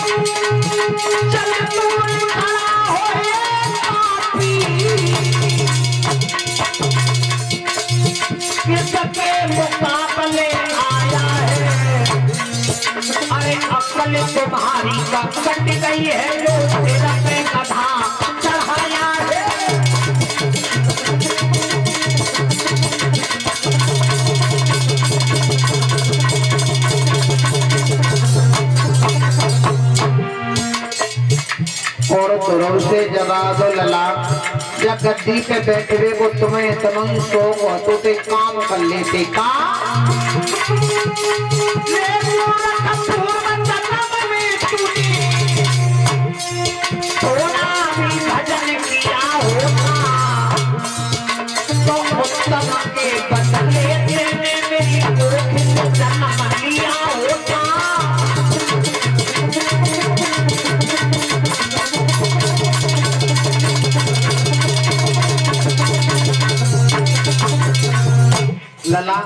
चल तू खड़ा होए पापी, किसके मुकाबले आया है। अरे अक्ल तुम्हारी का कट गई है जो तेरा पे गधा चढ़ाया है। और ध्रुव से जवाब दो लला, जब गद्दी पे बैठे हुए वो तुम्हें तमंग शौक हो तो ते काम कर लेते का। थोड़ा भी भजन किया होता तो उत्तम के बदले तेने मेरी कोख को जन्म लिया होता। लला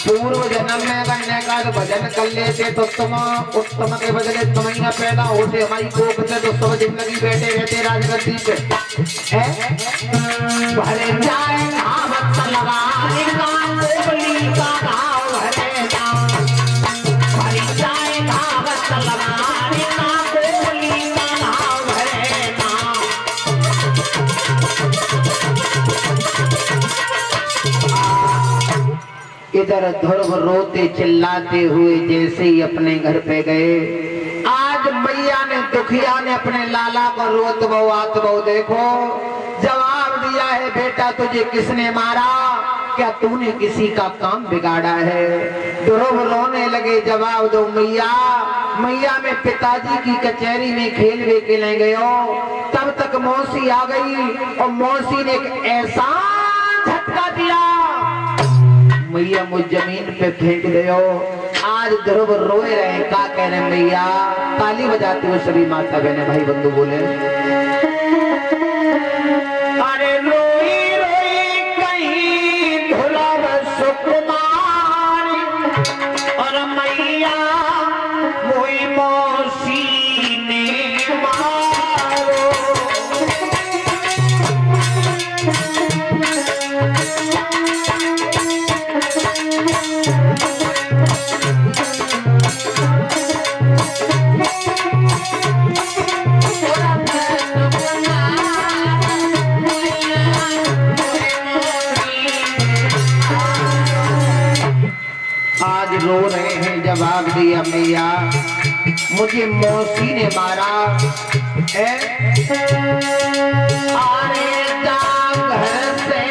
पूर्व जन्म में करने का तो भजन कर लेते तो तुम उत्तम के बदले तुम ही न पैदा होते हमारी कोख से तो सब जिंदगी बैठे रहते राजगद्दी पे। भरे जाए घाव तलवार का कोबली का घाव भरे जाए, भरे जाए घाव तलवार का कोबली का घाव भरे जाए। इधर ध्रुव रोते चिल्लाते हुए जैसे ही अपने घर पे गए, आज मैया ने दुखिया ने अपने लाला को रोत बहु देखो जवाब दिया है, बेटा तुझे किसने मारा, क्या तूने किसी का काम बिगाड़ा है। ध्रुव रोने लगे, जवाब दो मैया, मैया मैं पिताजी की कचहरी में खेलने के लिए गयो, तब तक मौसी आ गई और मौसी ने एक ऐसा झटका दिया मैया मुझ जमीन पे फेंक दो। आज ध्रुव रोए रहे, का कह रहे मैया, ताली बजाते हुए सभी माता बहने भाई बंधु बोले, अरे रोई रोई कहीं ध्रुव सुकुमारी और मैया मोई मौसी ने मारो। आज रो रहे हैं, जवाब दिया मैया मुझे मौसी ने मारा है। अरे जा घर से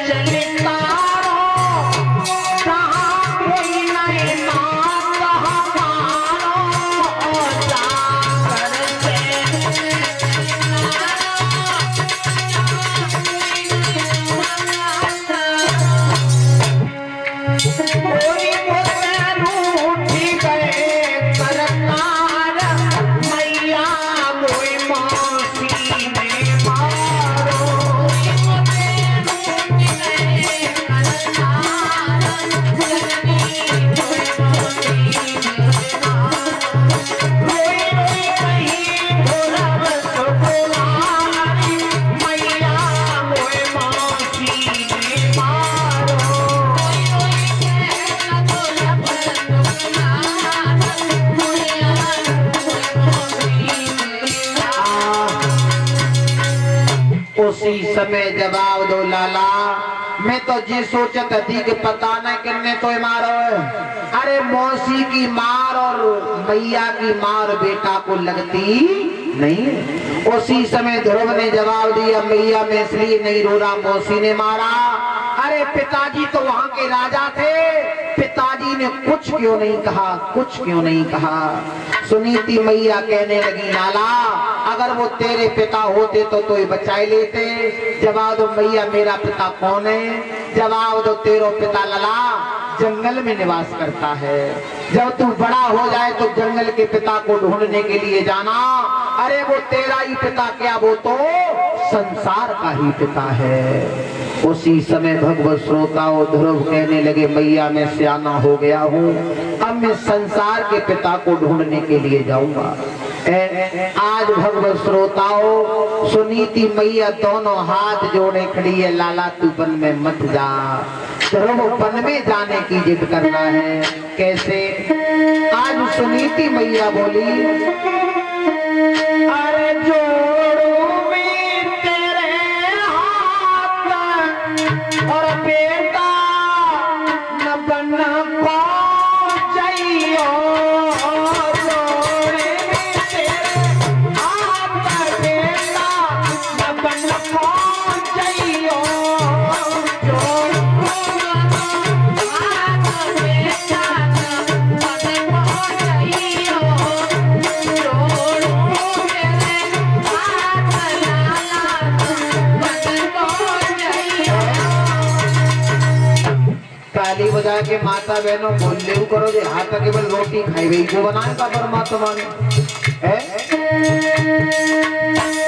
चलता रहो, कहाँ कोई नहीं ना कहाँ मारो, जा घर से कोई मुझसे रूठी गए करतार, मैया कोई मौसी ने मारो। रोई रोई कहीं ध्रुव सुकुमारी, मैया कोई मौसी ने मारो। उसी समय जवाब दो लाला, मैं तो जी सोचत थी कि पता नहीं किन्ने तो मारो है। अरे मौसी की मार और मैया की मार बेटा को लगती नहीं। उसी समय ध्रुव ने जवाब दिया, मैया मैं इसलिए नहीं रो रहा, मौसी ने मारा। अरे पिताजी तो वहां के राजा थे, पिताजी ने कुछ क्यों नहीं कहा, कुछ क्यों नहीं कहा। सुनीति मैया कहने लगी, लाला अगर वो तेरे पिता होते तो ये बचाए लेते। जवाब दो मैया मेरा पिता कौन है। जवाब दो तेरो पिता लला जंगल में निवास करता है, जब तू बड़ा हो जाए तो जंगल के पिता को ढूंढने के लिए जाना। अरे वो तेरा ही पिता क्या, वो तो संसार का ही पिता है। उसी समय भगवत श्रोता और ध्रुव कहने लगे, मैया मैं सियाना हो गया हूँ, अब मैं संसार के पिता को ढूंढने के लिए जाऊंगा। आज भगवत श्रोताओं, सुनीति मैया दोनों हाथ जोड़े खड़ी है, लाला तू वन में मत जा। ध्रुव वन में जाने की जिद करना है। कैसे? आज सुनीति मैया बोली, अरे जोड़ू में तेरे हाथ और बेटा न बन जाइयो, जोड़े में तेरे हाथ बेटा न बन जाइयो, ताली बजा के माता बहनों बोल ले करो जे हाथ केवल रोटी खाई गई को बनाएगा परमात्मा ने।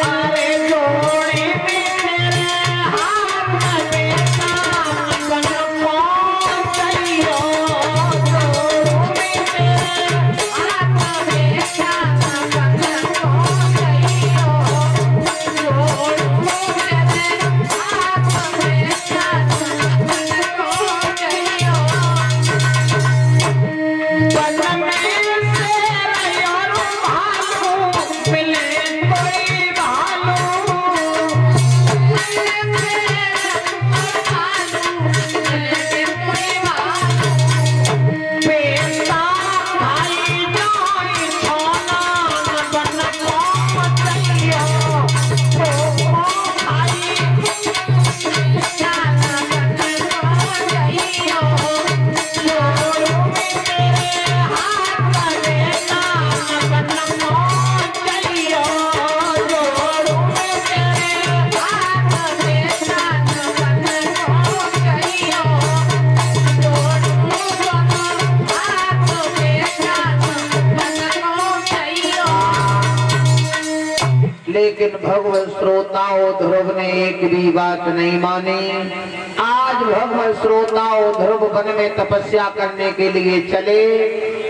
अरे जोड़ी में तेरे हाथ बेटा बन जाइयो, जोड़ी में तेरे हाथ बेटा बन जाइयो, जोड़ी में तेरे हाथ बेटा लेकिन भगवत श्रोताओं, ध्रुव ने एक भी बात नहीं मानी। आज भगवत श्रोताओं, ध्रुव वन में तपस्या करने के लिए चले,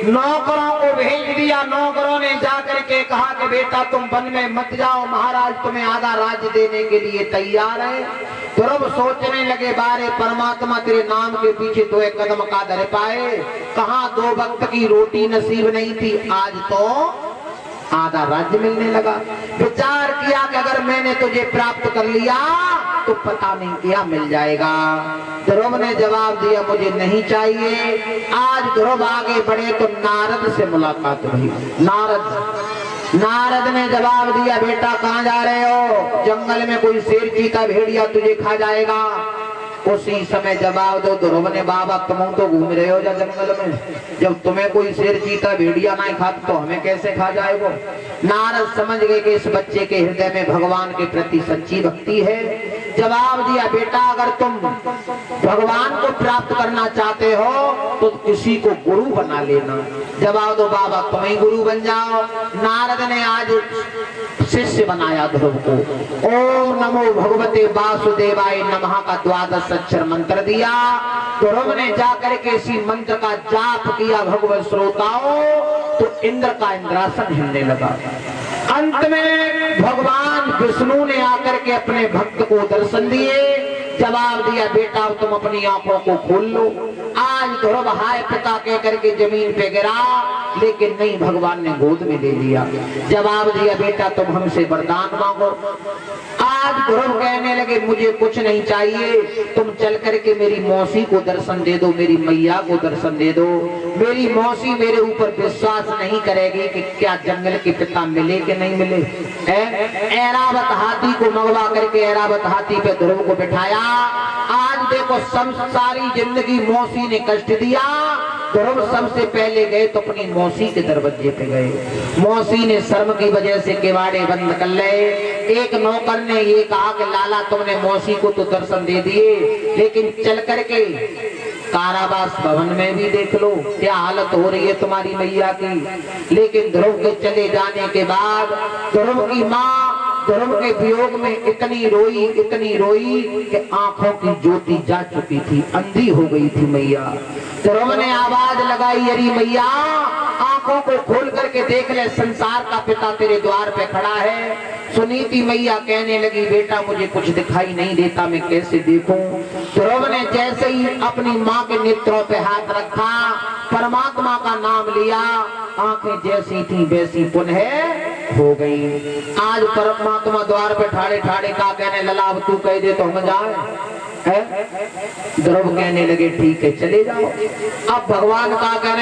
नौकरों को भेज दिया। नौकरों ने जाकर के कहा कि बेटा तुम वन में मत जाओ, महाराज तुम्हें आधा राज्य देने के लिए तैयार है। ध्रुव सोचने लगे, बारे परमात्मा तेरे नाम के पीछे तो एक कदम का धर पाए, कहाँ 2 वक्त की रोटी नसीब नहीं थी, आज तो आधा राज्य मिलने लगा। विचार किया कि अगर मैंने तुझे प्राप्त कर लिया तो पता नहीं क्या मिल जाएगा। ध्रुव ने जवाब दिया, मुझे नहीं चाहिए। आज ध्रुव आगे बढ़े तो नारद से मुलाकात हुई। नारद ने जवाब दिया, बेटा कहाँ जा रहे हो? जंगल में कोई शेर चीता भेड़िया तुझे खा जाएगा। उसी समय जवाब दो ध्रुव ने, बाबा तुम तो घूम रहे हो जंगल में, जब तुम्हें कोई शेर चीता भेड़िया नहीं खाता तो हमें कैसे खा जाएगा? नारद समझ गए कि इस बच्चे के हृदय में भगवान के प्रति सच्ची भक्ति है। जवाब दिया, बेटा अगर तुम भगवान को प्राप्त करना चाहते हो तो किसी को गुरु बना लेना। जवाब दो, बाबा तुम ही गुरु बन जाओ। नारद ने आज शिष्य बनाया ध्रुव को। ओम नमो भगवते वासुदेवाय नमः का 12 अक्षर मंत्र दिया। ध्रुव ने जाकर के इसी मंत्र का जाप किया। भगवत श्रोताओं, तो इंद्र का इंद्रासन हिलने लगा। अंत में भगवान विष्णु ने आकर के अपने भक्त को दर्शन दिए। जवाब दिया, बेटा तुम अपनी आंखों को खोल लो। आज ध्रुव हाय पिता कह करके जमीन पे गिरा, लेकिन नहीं, भगवान ने गोद में ले लिया। जवाब दिया, बेटा तुम हमसे वरदान मांगो। आज ध्रुव कहने लगे, मुझे कुछ नहीं चाहिए, तुम चल करके मेरी मौसी को दर्शन दे दो, मेरी मैया को दर्शन दे दो। मेरी मौसी मेरे ऊपर विश्वास नहीं करेगी कि क्या जंगल के पिता मिले कि नहीं मिले। ऐरावत हाथी को मंगवा करके ऐरावत हाथी पे ध्रुव को बिठाया। आज देखो सब सारी जिंदगी मौसी ने कष्ट दिया। ध्रुव सबसे पहले गए तो अपनी मौसी के दरवाजे पे गए। मौसी ने शर्म की वजह से किवाड़े बंद कर ले। एक नौकर ने ये कहा कि लाला तुमने मौसी को तो दर्शन दे दिए, लेकिन चल करके कारावास भवन में भी देख लो क्या हालत हो रही है तुम्हारी मैया की। लेकिन ध्रुव के चले जाने के बाद ध्रुव की माँ ध्रुव के वियोग में इतनी रोई कि आंखों की ज्योति जा चुकी थी, अंधी हो गई थी मैया। ध्रुव ने आवाज लगाई, अरे मैया आंखों को खोल करके देख ले, संसार का पिता तेरे द्वार पे खड़ा है। सुनीति मैया कहने लगी, बेटा मुझे कुछ दिखाई नहीं देता, मैं कैसे देखूं। ध्रुव ने जैसे ही अपनी माँ के नेत्रों पे हाथ रखा, परमात्मा का नाम लिया, आंखें जैसी थी वैसी पुनः हो गई। आज परमात्मा द्वार पे ठाड़े ठाड़े का कहने लला, अब तू कह दे तो हम जाए है। ध्रुव कहने लगे ठीक है चले जाओ। अब भगवान का कहने